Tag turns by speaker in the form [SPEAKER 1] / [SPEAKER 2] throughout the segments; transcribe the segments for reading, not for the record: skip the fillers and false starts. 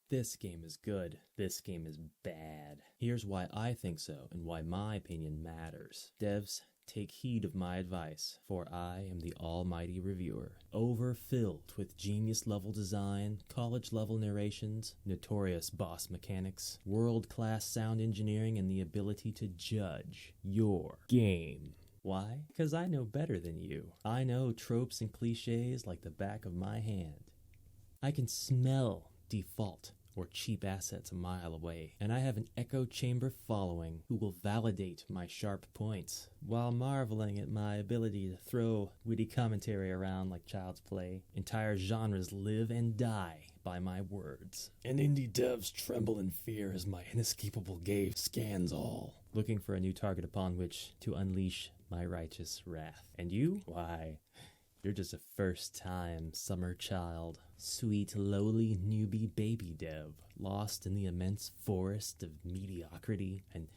[SPEAKER 1] This game is good. This game is bad. Here's why I think so, and why my opinion matters. Devs, take heed of my advice, for I am the almighty reviewer. Overfilled with genius-level design, college-level narrations, notorious boss mechanics, world-class sound engineering, and the ability to judge your game. Why? Because I know better than you. I know tropes and cliches like the back of my hand. I can smell default or cheap assets a mile away, and I have an echo chamber following who will validate my sharp points, while marveling at my ability to throw witty commentary around like child's play. Entire genres live and die by my words. And indie devs tremble in fear as my inescapable gaze scans all, looking for a new target upon which to unleash my righteous wrath. And you? Why, you're just a first-time summer child, sweet, lowly, newbie baby dev, lost in the immense forest of mediocrity and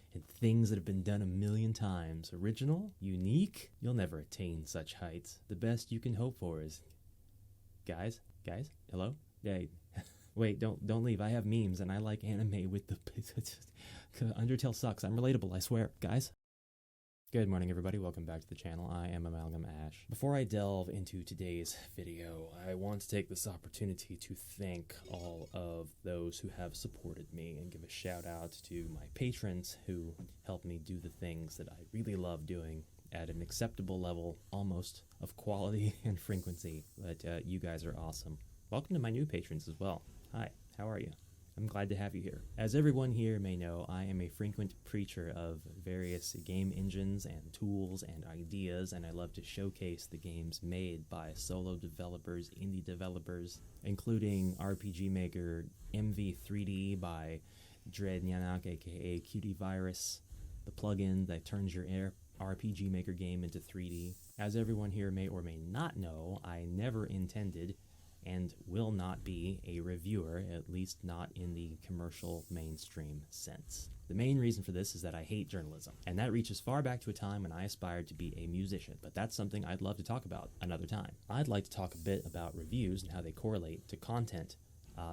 [SPEAKER 1] things that have been done a million times. Original? Unique? You'll never attain such heights. The best you can hope for is... Guys? Hello? Hey. Wait, don't leave. I have memes, and I like anime with the... Undertale sucks. I'm relatable, I swear. Guys? Good morning, everybody. Welcome back to the channel. I am Amalgam Ash. Before I delve into today's video, I want to take this opportunity to thank all of those who have supported me and give a shout out to my patrons who help me do the things that I really love doing at an acceptable level, almost, of quality and frequency. But you guys are awesome. Welcome to my new patrons as well. Hi, how are you? I'm glad to have you here. As everyone here may know, I am a frequent preacher of various game engines and tools and ideas, and I love to showcase the games made by solo developers, indie developers, including RPG Maker MV3D by Dread Nyanak, aka Cutie Virus, the plugin that turns your RPG Maker game into 3D. As everyone here may or may not know, I never intended and will not be a reviewer, at least not in the commercial mainstream sense. The main reason for this is that I hate journalism, and that reaches far back to a time when I aspired to be a musician, but that's something I'd love to talk about another time. I'd like to talk a bit about reviews and how they correlate to content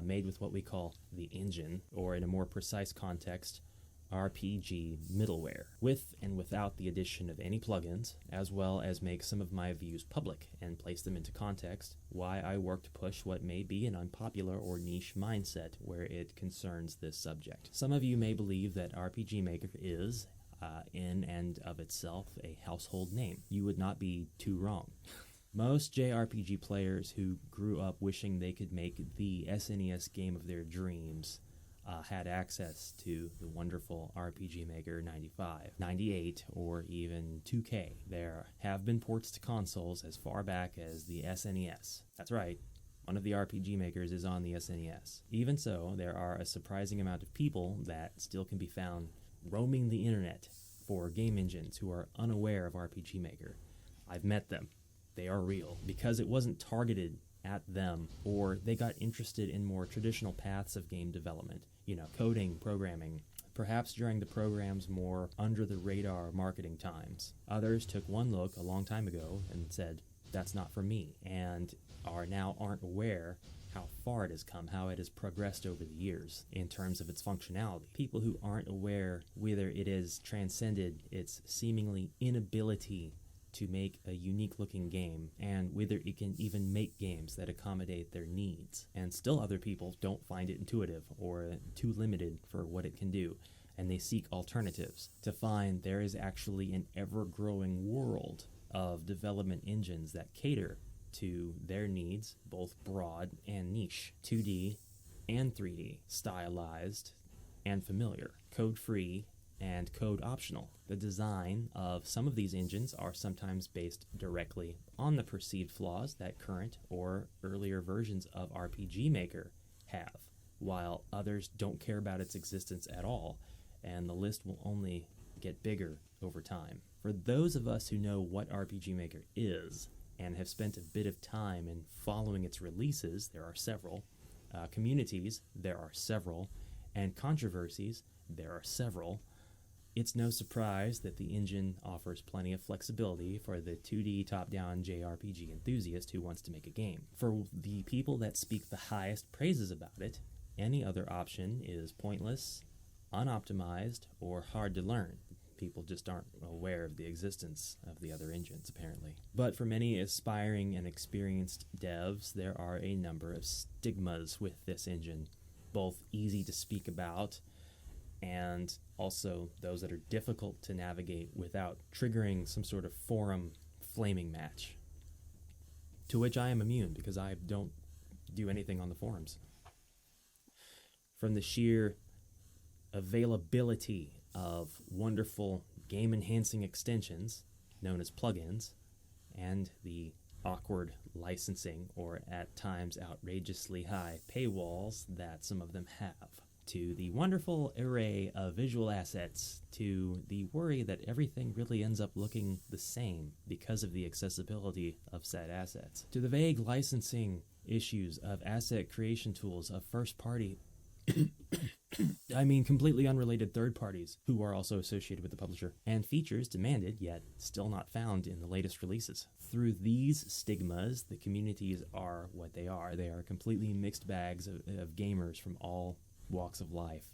[SPEAKER 1] made with what we call the engine, or in a more precise context, RPG middleware, with and without the addition of any plugins, as well as make some of my views public and place them into context, why I work to push what may be an unpopular or niche mindset where it concerns this subject. Some of you may believe that RPG Maker is, in and of itself, a household name. You would not be too wrong. Most JRPG players who grew up wishing they could make the SNES game of their dreams had access to the wonderful RPG Maker 95, 98, or even 2K. There have been ports to consoles as far back as the SNES. That's right, one of the RPG makers is on the SNES. Even so, there are a surprising amount of people that still can be found roaming the internet for game engines who are unaware of RPG Maker. I've met them. They are real. Because it wasn't targeted at them, or they got interested in more traditional paths of game development, coding, programming, perhaps during the program's more under-the-radar marketing times. Others took one look a long time ago and said, that's not for me, and aren't aware how far it has come, how it has progressed over the years in terms of its functionality. People who aren't aware whether it has transcended its seemingly inability to make a unique-looking game, and whether it can even make games that accommodate their needs. And still other people don't find it intuitive or too limited for what it can do, and they seek alternatives to find there is actually an ever-growing world of development engines that cater to their needs, both broad and niche, 2D and 3D, stylized and familiar, code-free and code optional. The design of some of these engines are sometimes based directly on the perceived flaws that current or earlier versions of RPG Maker have, while others don't care about its existence at all, and the list will only get bigger over time. For those of us who know what RPG Maker is and have spent a bit of time in following its releases, there are several, communities, there are several, and controversies, there are several, it's no surprise that the engine offers plenty of flexibility for the 2D top-down JRPG enthusiast who wants to make a game. For the people that speak the highest praises about it, Any other option is pointless, unoptimized, or hard to learn. People just aren't aware of the existence of the other engines, apparently. But for many aspiring and experienced devs, there are a number of stigmas with this engine, both easy to speak about and also those that are difficult to navigate without triggering some sort of forum flaming match, to which I am immune because I don't do anything on the forums. From the sheer availability of wonderful game-enhancing extensions, known as plugins, and the awkward licensing or at times outrageously high paywalls that some of them have, to the wonderful array of visual assets, to the worry that everything really ends up looking the same because of the accessibility of said assets, to the vague licensing issues of asset creation tools of first-party completely unrelated third parties who are also associated with the publisher, and features demanded yet still not found in the latest releases. Through these stigmas, the communities are what they are. They are completely mixed bags of gamers from all walks of life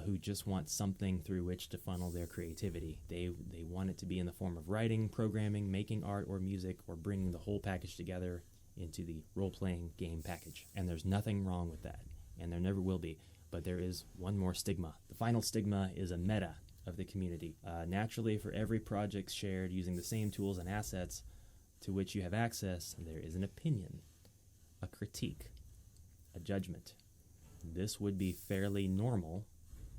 [SPEAKER 1] who just want something through which to funnel their creativity. They want it to be in the form of writing, programming, making art or music, or bringing the whole package together into the role-playing game package. And there's nothing wrong with that, and there never will be. But there is one more stigma. The final stigma is a meta of the community. Naturally, for every project shared using the same tools and assets to which you have access, there is an opinion, a critique, a judgment. This would be fairly normal,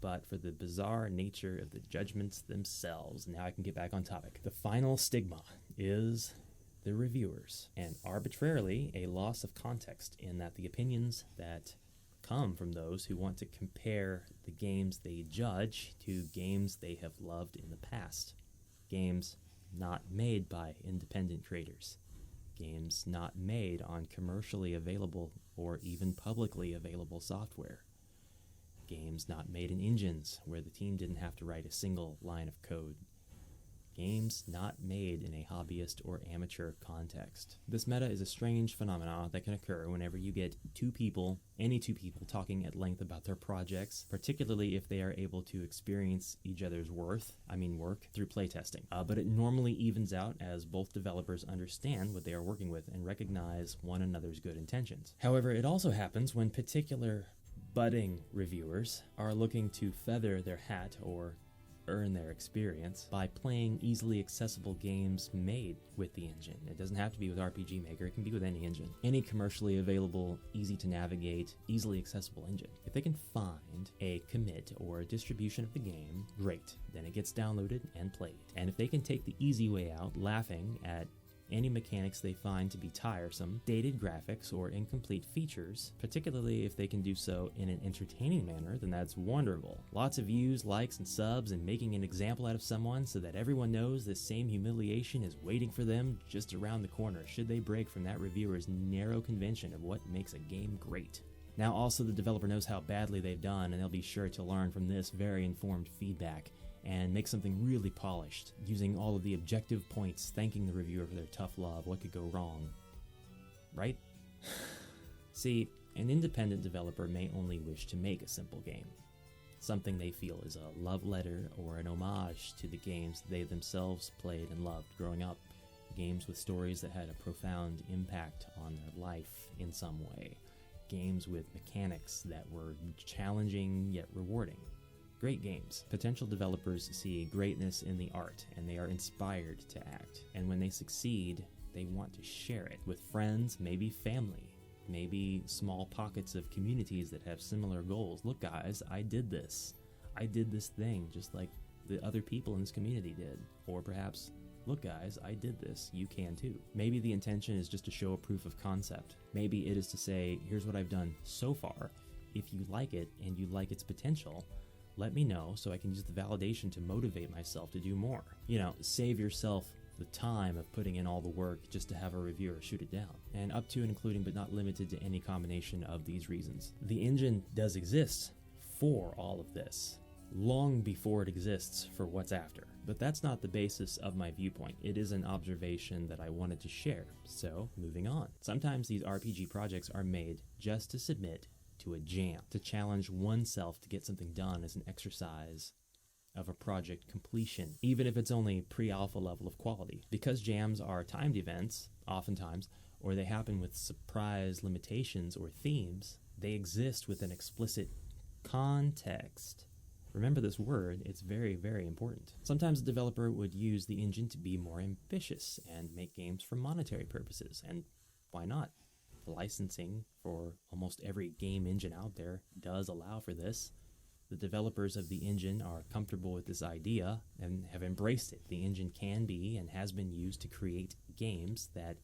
[SPEAKER 1] but for the bizarre nature of the judgments themselves, now I can get back on topic. The final stigma is the reviewers, and arbitrarily a loss of context in that the opinions that come from those who want to compare the games they judge to games they have loved in the past. Games not made by independent creators. Games not made on commercially available or even publicly available software. Games not made in engines where the team didn't have to write a single line of code. Games not made in a hobbyist or amateur context. This meta is a strange phenomenon that can occur whenever you get any two people talking at length about their projects, particularly if they are able to experience each other's work through playtesting. But it normally evens out as both developers understand what they are working with and recognize one another's good intentions. However, it also happens when particular budding reviewers are looking to feather their hat or earn their experience by playing easily accessible games made with the engine. It doesn't have to be with RPG Maker, it can be with any engine. Any commercially available, easy to navigate, easily accessible engine. If they can find a commit or a distribution of the game, great. Then it gets downloaded and played. And if they can take the easy way out, laughing at any mechanics they find to be tiresome, dated graphics, or incomplete features, particularly if they can do so in an entertaining manner, then that's wonderful. Lots of views, likes, and subs, and making an example out of someone so that everyone knows this same humiliation is waiting for them just around the corner should they break from that reviewer's narrow convention of what makes a game great. Now also the developer knows how badly they've done, and they'll be sure to learn from this very informed feedback and make something really polished, using all of the objective points, thanking the reviewer for their tough love. What could go wrong? Right? See, an independent developer may only wish to make a simple game, something they feel is a love letter or an homage to the games they themselves played and loved growing up, games with stories that had a profound impact on their life in some way, games with mechanics that were challenging yet rewarding. Great games. Potential developers see greatness in the art, and they are inspired to act. And when they succeed, they want to share it with friends, maybe family, maybe small pockets of communities that have similar goals. Look guys, I did this. I did this thing just like the other people in this community did. Or perhaps, look guys, I did this. You can too. Maybe the intention is just to show a proof of concept. Maybe it is to say, here's what I've done so far. If you like it and you like its potential, let me know so I can use the validation to motivate myself to do more. Save yourself the time of putting in all the work just to have a reviewer shoot it down. And up to and including but not limited to any combination of these reasons. The engine does exist for all of this, long before it exists for what's after. But that's not the basis of my viewpoint. It is an observation that I wanted to share. So, moving on. Sometimes these RPG projects are made just to submit to a jam. To challenge oneself to get something done is an exercise of a project completion, even if it's only pre-alpha level of quality. Because jams are timed events, oftentimes, or they happen with surprise limitations or themes, they exist with an explicit context. Remember this word, it's very, very important. Sometimes a developer would use the engine to be more ambitious and make games for monetary purposes, and why not? Licensing for almost every game engine out there does allow for this. The developers of the engine are comfortable with this idea and have embraced it. The engine can be and has been used to create games that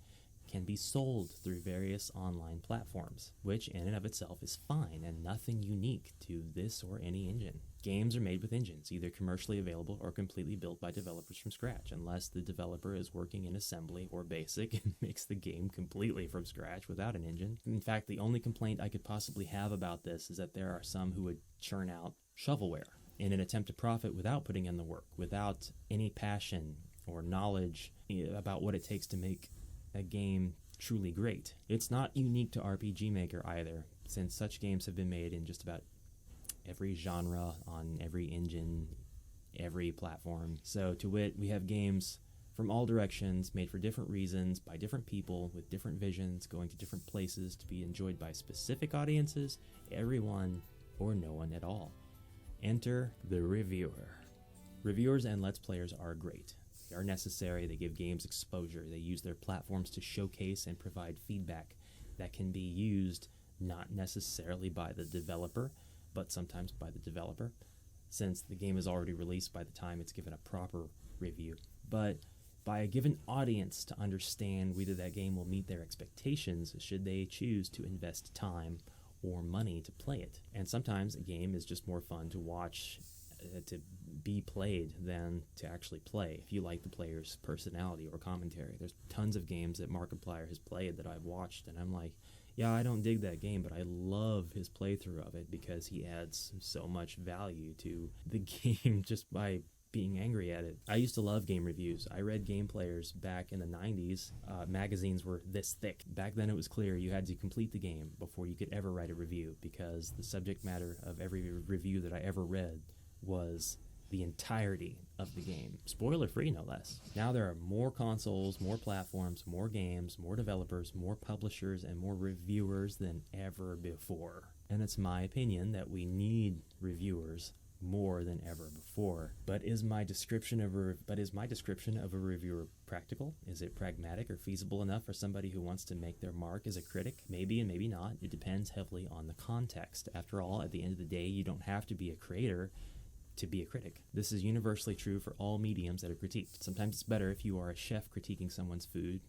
[SPEAKER 1] can be sold through various online platforms, which in and of itself is fine and nothing unique to this or any engine. Games are made with engines, either commercially available or completely built by developers from scratch, unless the developer is working in assembly or basic and makes the game completely from scratch without an engine. In fact, the only complaint I could possibly have about this is that there are some who would churn out shovelware in an attempt to profit without putting in the work, without any passion or knowledge about what it takes to make a game truly great. It's not unique to RPG Maker either, since such games have been made in just about every genre, on every engine, every platform. So to wit, we have games from all directions, made for different reasons, by different people, with different visions, going to different places to be enjoyed by specific audiences, everyone or no one at all. Enter the reviewer. Reviewers and Let's Players are great. They are necessary, they give games exposure, they use their platforms to showcase and provide feedback that can be used not necessarily by the developer, but sometimes by the developer, since the game is already released by the time it's given a proper review, but by a given audience to understand whether that game will meet their expectations should they choose to invest time or money to play it. And sometimes a game is just more fun to watch, to be played than to actually play, if you like the player's personality or commentary. There's tons of games that Markiplier has played that I've watched, and I'm like, yeah, I don't dig that game, but I love his playthrough of it because he adds so much value to the game just by being angry at it. I used to love game reviews. I read Game Players back in the 90s. Magazines were this thick. Back then it was clear you had to complete the game before you could ever write a review, because the subject matter of every review that I ever read was the entirety of the game. Spoiler free, no less. Now there are more consoles, more platforms, more games, more developers, more publishers, and more reviewers than ever before. And it's my opinion that we need reviewers more than ever before. But is my description of a reviewer practical? Is it pragmatic or feasible enough for somebody who wants to make their mark as a critic? Maybe and maybe not. It depends heavily on the context. After all, at the end of the day, you don't have to be a creator to be a critic. This is universally true for all mediums that are critiqued. Sometimes it's better if you are a chef critiquing someone's food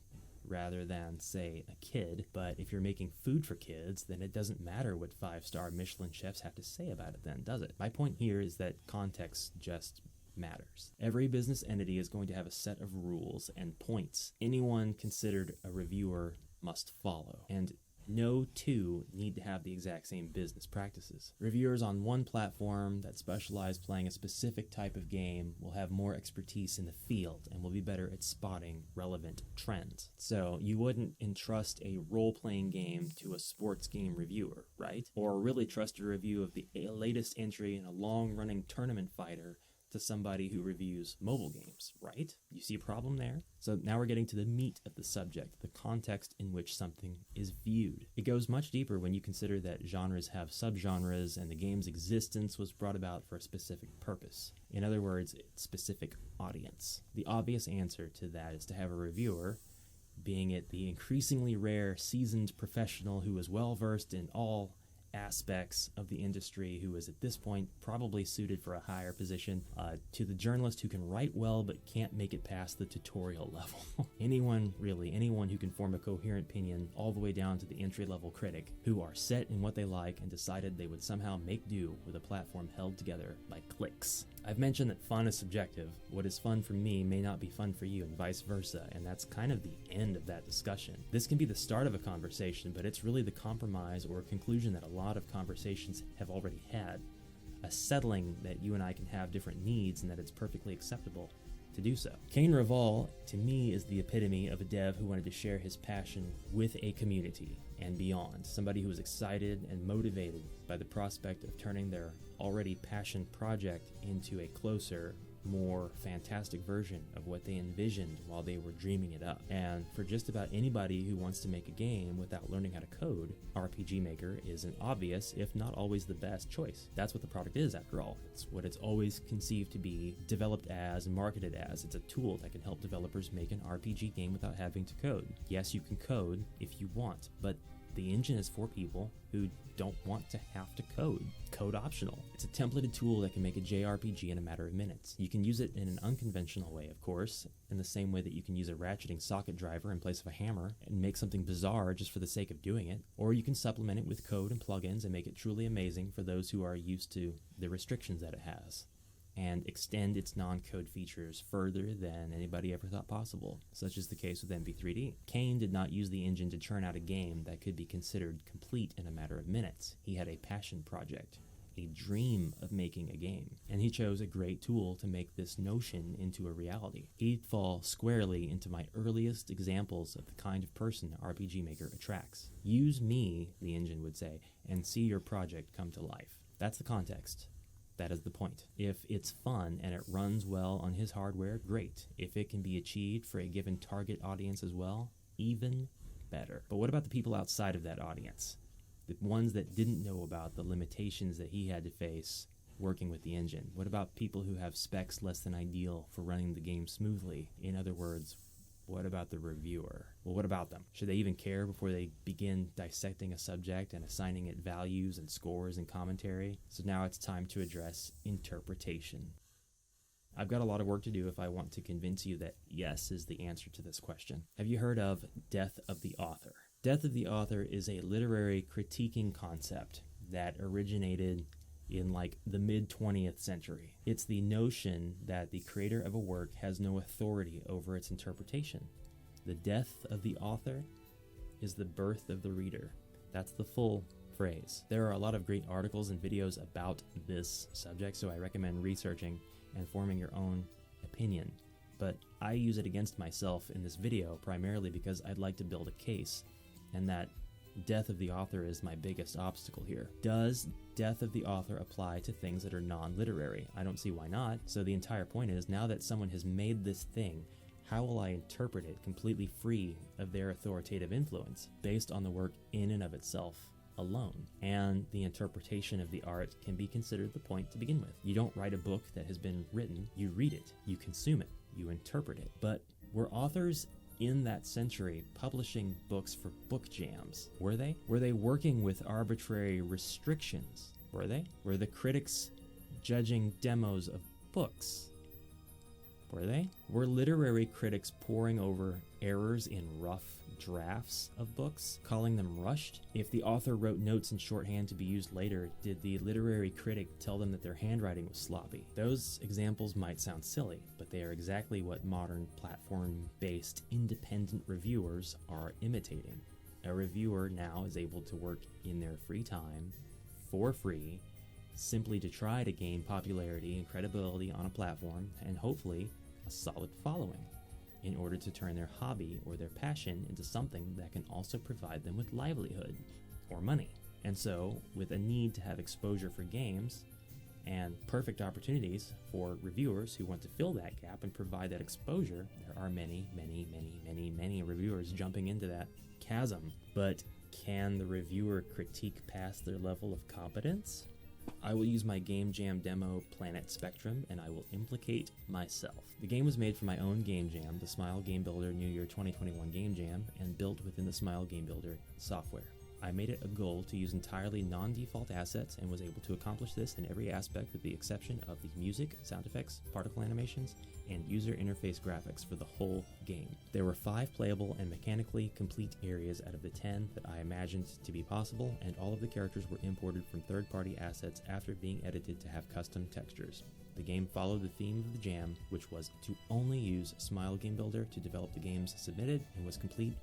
[SPEAKER 1] rather than, say, a kid. But if you're making food for kids, then it doesn't matter what 5-star Michelin chefs have to say about it then, does it? My point here is that context just matters. Every business entity is going to have a set of rules and points anyone considered a reviewer must follow, and no two need to have the exact same business practices. Reviewers on one platform that specialize playing a specific type of game will have more expertise in the field and will be better at spotting relevant trends. So you wouldn't entrust a role-playing game to a sports game reviewer, right? Or really trust a review of the latest entry in a long-running tournament fighter to somebody who reviews mobile games, right? You see a problem there? So now we're getting to the meat of the subject, the context in which something is viewed. It goes much deeper when you consider that genres have subgenres and the game's existence was brought about for a specific purpose. In other words, its specific audience. The obvious answer to that is to have a reviewer, being it the increasingly rare seasoned professional who is well-versed in all aspects of the industry, who is at this point probably suited for a higher position, to the journalist who can write well but can't make it past the tutorial level. Anyone who can form a coherent opinion, all the way down to the entry-level critic, who are set in what they like and decided they would somehow make do with a platform held together by clicks. I've mentioned that fun is subjective. What is fun for me may not be fun for you, and vice versa, and that's kind of the end of that discussion. This can be the start of a conversation, but it's really the compromise or conclusion that a lot of conversations have already had. A settling that you and I can have different needs and that it's perfectly acceptable. to do so. Cain Reval, to me, is the epitome of a dev who wanted to share his passion with a community and beyond. Somebody who was excited and motivated by the prospect of turning their already passion project into a closer, more fantastic version of what they envisioned while they were dreaming it up. And for just about anybody who wants to make a game without learning how to code, RPG Maker is an obvious, if not always the best choice. That's what the product is, after all. It's what it's always conceived to be, developed as, and marketed as. It's a tool that can help developers make an RPG game without having to code. Yes, you can code if you want, but the engine is for people who don't want to have to code. Code optional. It's a templated tool that can make a JRPG in a matter of minutes. You can use it in an unconventional way, of course, in the same way that you can use a ratcheting socket driver in place of a hammer and make something bizarre just for the sake of doing it. Or you can supplement it with code and plugins and make it truly amazing for those who are used to the restrictions that it has, and extend its non-code features further than anybody ever thought possible, such is the case with MV3D. Cain did not use the engine to churn out a game that could be considered complete in a matter of minutes. He had a passion project, a dream of making a game, and he chose a great tool to make this notion into a reality. He'd fall squarely into my earliest examples of the kind of person RPG Maker attracts. Use me, the engine would say, and see your project come to life. That's the context. That is the point. If it's fun and it runs well on his hardware, great. If it can be achieved for a given target audience as well, even better. But what about the people outside of that audience? The ones that didn't know about the limitations that he had to face working with the engine? What about people who have specs less than ideal for running the game smoothly? In other words, what about the reviewer? Well, what about them? Should they even care before they begin dissecting a subject and assigning it values and scores and commentary? So now it's time to address interpretation. I've got a lot of work to do if I want to convince you that yes is the answer to this question. Have you heard of death of the author? Death of the author is a literary critiquing concept that originated in like the mid-20th century. It's the notion that the creator of a work has no authority over its interpretation. The death of the author is the birth of the reader. That's the full phrase. There are a lot of great articles and videos about this subject, so I recommend researching and forming your own opinion. But I use it against myself in this video primarily because I'd like to build a case, and that death of the author is my biggest obstacle here. Does death of the author apply to things that are non-literary? I don't see why not. So the entire point is, now that someone has made this thing, how will I interpret it completely free of their authoritative influence, based on the work in and of itself alone? And the interpretation of the art can be considered the point to begin with. You don't write a book that has been written, you read it, you consume it, you interpret it. But were authors in that century publishing books for book jams? Were they? Were they working with arbitrary restrictions? Were they? Were the critics judging demos of books? Were they? Were literary critics poring over errors in rough drafts of books, calling them rushed? If the author wrote notes in shorthand to be used later, did the literary critic tell them that their handwriting was sloppy? Those examples might sound silly, but they are exactly what modern platform-based independent reviewers are imitating. A reviewer now is able to work in their free time, for free, simply to try to gain popularity and credibility on a platform, and hopefully a solid following, in order to turn their hobby or their passion into something that can also provide them with livelihood or money. And so, with a need to have exposure for games and perfect opportunities for reviewers who want to fill that gap and provide that exposure, there are many reviewers jumping into that chasm. But can the reviewer critique past their level of competence? I will use my game jam demo Planet Spectrum, and I will implicate myself. The game was made for my own game jam, the Smile Game Builder New Year 2021 Game Jam, and built within the Smile Game Builder software. I made it a goal to use entirely non-default assets and was able to accomplish this in every aspect with the exception of the music, sound effects, particle animations, and user interface graphics for the whole game. There were 5 playable and mechanically complete areas out of the 10 that I imagined to be possible, and all of the characters were imported from third-party assets after being edited to have custom textures. The game followed the theme of the jam, which was to only use Smile Game Builder to develop the games submitted, and was complete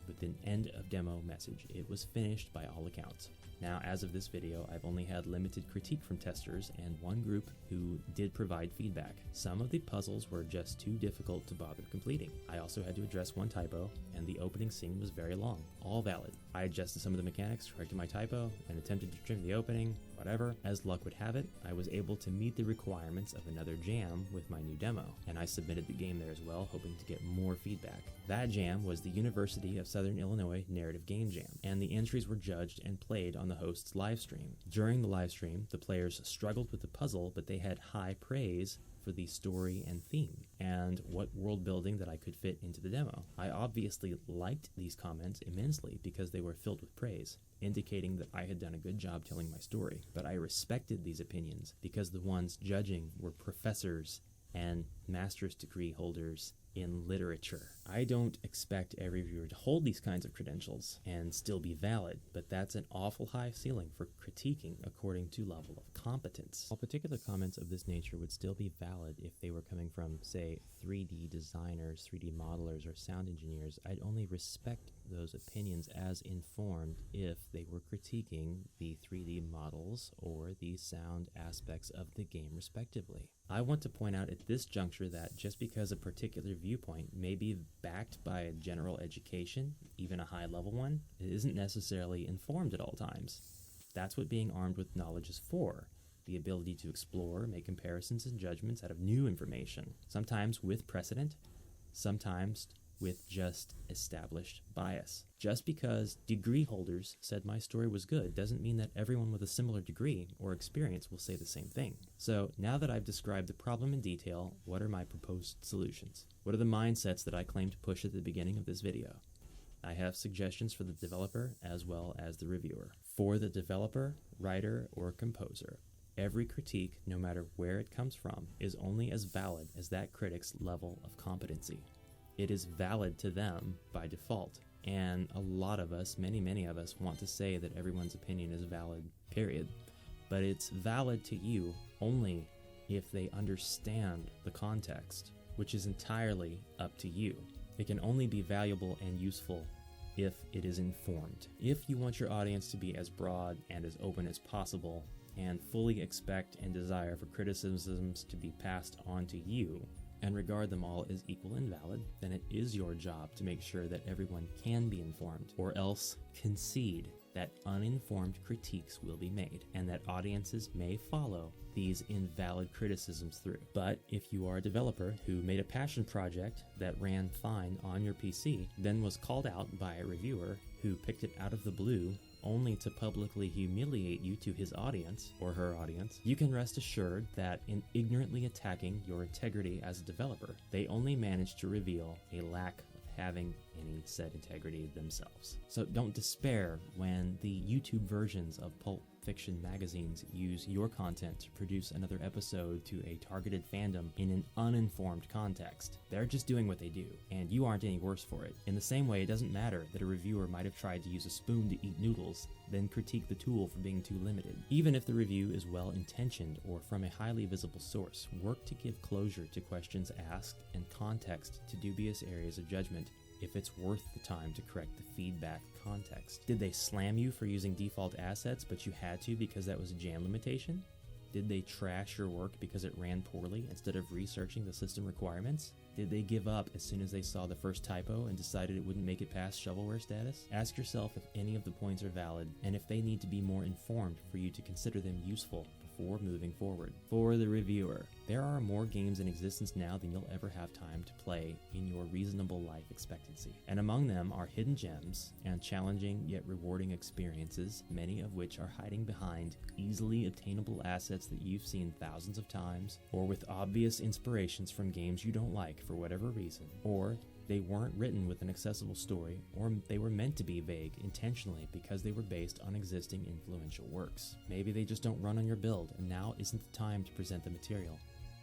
[SPEAKER 1] with an end of demo message. It was finished by all accounts. Now, as of this video, I've only had limited critique from testers and one group who did provide feedback. Some of the puzzles were just too difficult to bother completing. I also had to address one typo, and the opening scene was very long. All valid. I adjusted some of the mechanics, corrected my typo, and attempted to trim the opening, whatever. As luck would have it, I was able to meet the requirements of another jam with my new demo, and I submitted the game there as well, hoping to get more feedback. That jam was the University of Southern Illinois Narrative Game Jam, and the entries were judged and played on the host's live stream. During the live stream, the players struggled with the puzzle, but they had high praise for the story and theme, and what world building that I could fit into the demo. I obviously liked these comments immensely because they were filled with praise, indicating that I had done a good job telling my story. But I respected these opinions because the ones judging were professors and master's degree holders in literature. I don't expect every viewer to hold these kinds of credentials and still be valid, but that's an awful high ceiling for critiquing according to level of competence. While particular comments of this nature would still be valid if they were coming from, say, 3D designers, 3D modelers, or sound engineers, I'd only respect those opinions as informed if they were critiquing the 3D models or the sound aspects of the game respectively. I want to point out at this juncture that just because a particular viewpoint may be backed by a general education, even a high-level one, it isn't necessarily informed at all times. That's what being armed with knowledge is for. The ability to explore, make comparisons and judgments out of new information, sometimes with precedent, sometimes with just established bias. Just because degree holders said my story was good doesn't mean that everyone with a similar degree or experience will say the same thing. So now that I've described the problem in detail, what are my proposed solutions? What are the mindsets that I claim to push at the beginning of this video? I have suggestions for the developer as well as the reviewer. For the developer, writer, or composer, every critique, no matter where it comes from, is only as valid as that critic's level of competency. It is valid to them by default, and a lot of us, many of us, want to say that everyone's opinion is valid, period. But it's valid to you only if they understand the context, which is entirely up to you. It can only be valuable and useful if it is informed. If you want your audience to be as broad and as open as possible, and fully expect and desire for criticisms to be passed on to you, and regard them all as equal and valid, then it is your job to make sure that everyone can be informed, or else concede that uninformed critiques will be made, and that audiences may follow these invalid criticisms through. But if you are a developer who made a passion project that ran fine on your PC, then was called out by a reviewer who picked it out of the blue only to publicly humiliate you to his audience, or her audience, you can rest assured that in ignorantly attacking your integrity as a developer, they only managed to reveal a lack of having any said integrity themselves. So don't despair when the YouTube versions of Pulp Fiction magazines use your content to produce another episode to a targeted fandom in an uninformed context. They're just doing what they do, and you aren't any worse for it. In the same way, it doesn't matter that a reviewer might have tried to use a spoon to eat noodles, then critique the tool for being too limited. Even if the review is well-intentioned or from a highly visible source, work to give closure to questions asked and context to dubious areas of judgment if it's worth the time to correct the feedback context. Did they slam you for using default assets but you had to because that was a jam limitation? Did they trash your work because it ran poorly instead of researching the system requirements? Did they give up as soon as they saw the first typo and decided it wouldn't make it past shovelware status? Ask yourself if any of the points are valid and if they need to be more informed for you to consider them useful before moving forward. For the reviewer, there are more games in existence now than you'll ever have time to play in your reasonable life expectancy. And among them are hidden gems and challenging yet rewarding experiences, many of which are hiding behind easily obtainable assets that you've seen thousands of times, or with obvious inspirations from games you don't like for whatever reason, or they weren't written with an accessible story, or they were meant to be vague intentionally because they were based on existing influential works. Maybe they just don't run on your build, and now isn't the time to present the material.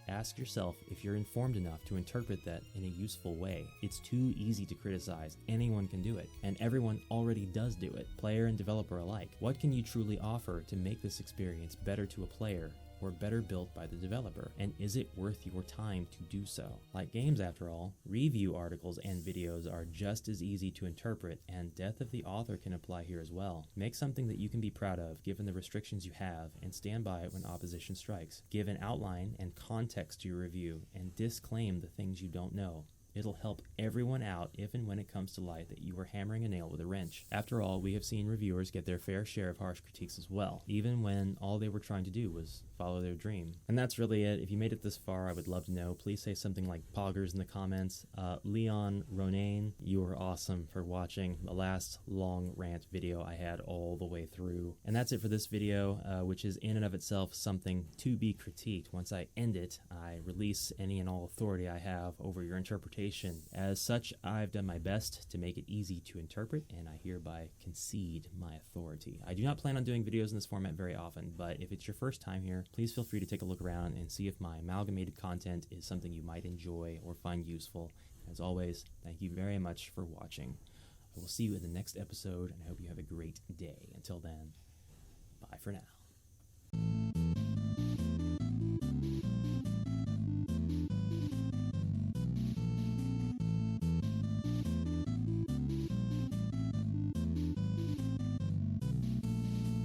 [SPEAKER 1] Ask yourself if you're informed enough to interpret that in a useful way. It's too easy to criticize. Anyone can do it, and everyone already does do it, player and developer alike. What can you truly offer to make this experience better to a player or better built by the developer? And is it worth your time to do so? Like games, after all, review articles and videos are just as easy to interpret, and death of the author can apply here as well. Make something that you can be proud of given the restrictions you have, and stand by it when opposition strikes. Give an outline and context to your review, and disclaim the things you don't know. It'll help everyone out if and when it comes to light that you are hammering a nail with a wrench. After all, we have seen reviewers get their fair share of harsh critiques as well, even when all they were trying to do was follow their dream. And that's really it. If you made it this far, I would love to know. Please say something like poggers in the comments. Leon Ronaine, you were awesome for watching the last long rant video I had all the way through. And that's it for this video, which is in and of itself something to be critiqued. Once I end it, I release any and all authority I have over your interpretation. As such, I've done my best to make it easy to interpret, and I hereby concede my authority. I do not plan on doing videos in this format very often, but if it's your first time here, please feel free to take a look around and see if my amalgamated content is something you might enjoy or find useful. As always, thank you very much for watching. I will see you in the next episode, and I hope you have a great day. Until then, bye for now.